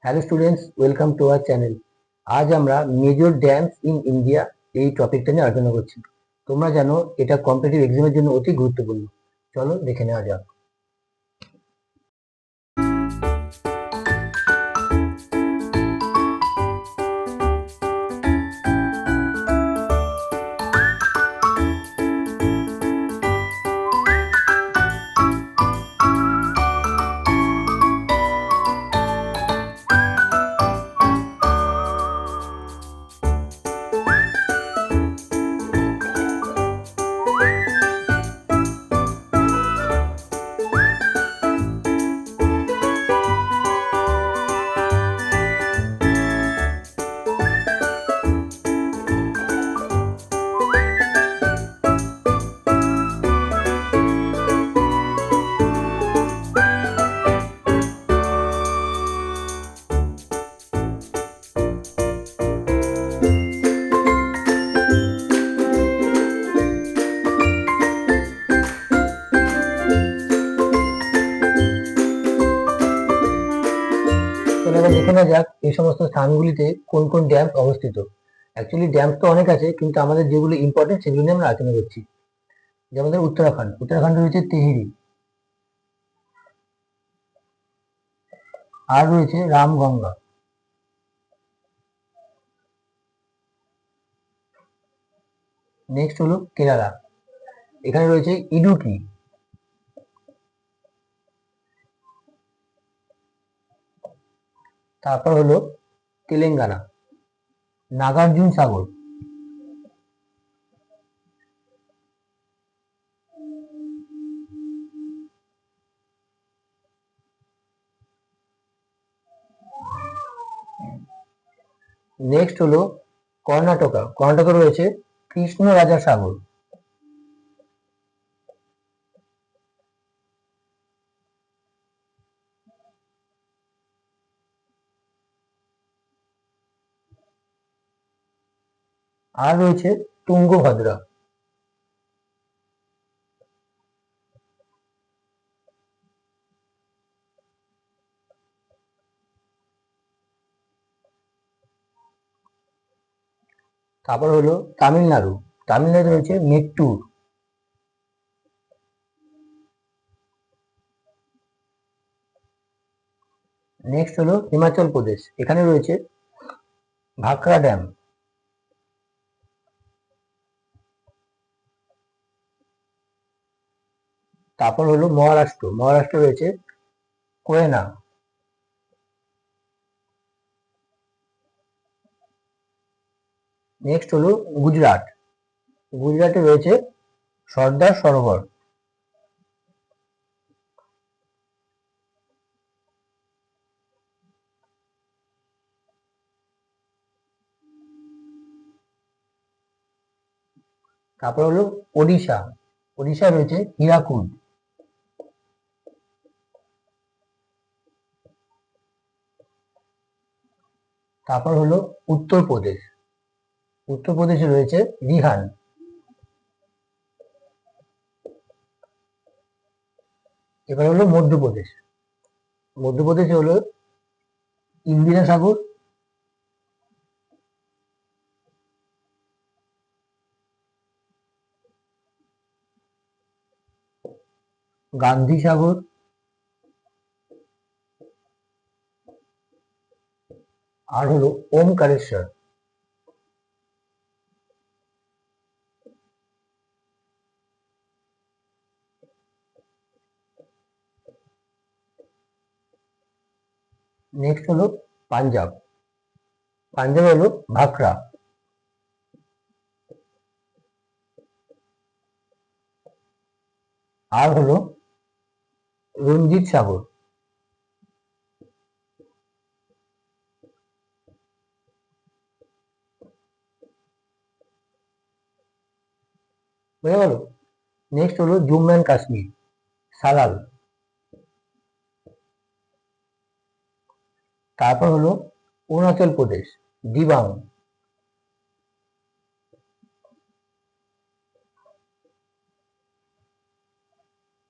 Hello students, welcome to our channel. আজ আমরা major dams in India এই টপিকটা নিয়ে আলোচনা করছি। তোমরা জানো এটা কম্পিটিটিভ এক্সামের জন্য অতি গুরুত্বপূর্ণ। চলো দেখে নেওয়া যাক। তাহলে এবার দেখে নেওয়া যাক এই সমস্ত স্থানগুলিতে কোন কোন ড্যাম অবস্থিত। অ্যাকচুয়ালি ড্যাম তো অনেক আছে, কিন্তু আমাদের যেগুলো ইম্পর্টেন্ট সেগুলো নিয়ে আমরা আলোচনা করছি। যেমন ধর উত্তরাখণ্ড রয়েছে তেহেরি, আর রয়েছে রামগঙ্গা। নেক্সট হলো কেরালা, এখানে রয়েছে ইডুকি। তারপর হলো তেলেঙ্গানা, নাগার্জুন সাগর। নেক্সট হলো কর্ণাটকা রয়েছে কৃষ্ণরাজা সাগর। আর রয়েছে তুঙ্গভদ্রা। তারপর হলো তামিলনাড়ু রয়েছে মেট্টুর। নেক্সট হলো হিমাচল প্রদেশ, এখানে রয়েছে ভাকরা ড্যাম। তারপর হলো মহারাষ্ট্র রয়েছে কোয়েনা। নেক্সট হলো গুজরাটে রয়েছে সর্দার সরোবর। তারপর হলো ওড়িশা রয়েছে হীরাকুদ। তারপর হলো উত্তরপ্রদেশে রয়েছে রিহান। এবার হলো মধ্যপ্রদেশে হলো ইন্দিরা সাগর, গান্ধী সাগর, আর হলো ওমকারেশ্বর। নেক্সট হলো পাঞ্জাব হলো ভাকরা। আর হলো রঞ্জিত সাগর। বুঝে গেল? নেক্সট হলো জম্মু অ্যান্ড কাশ্মীর, সালাল। তারপর হলো অরুণাচল প্রদেশ, দিবাং।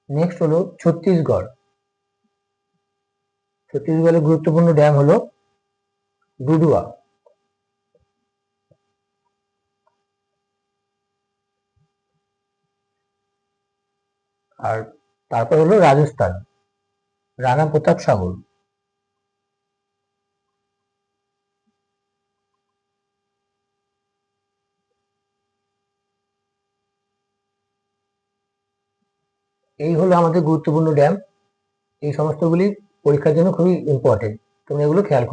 নেক্সট হলো ছত্তিশগড়ের গুরুত্বপূর্ণ ড্যাম হলো ডুডুয়া, আর তারপর হলো রাজস্থান, রানা প্রতাপ সাগর। এই হলো আমাদের গুরুত্বপূর্ণ ড্যাম। এই সমস্তগুলি পরীক্ষার জন্য খুবই ইম্পর্টেন্ট, তুমি এগুলো খেয়াল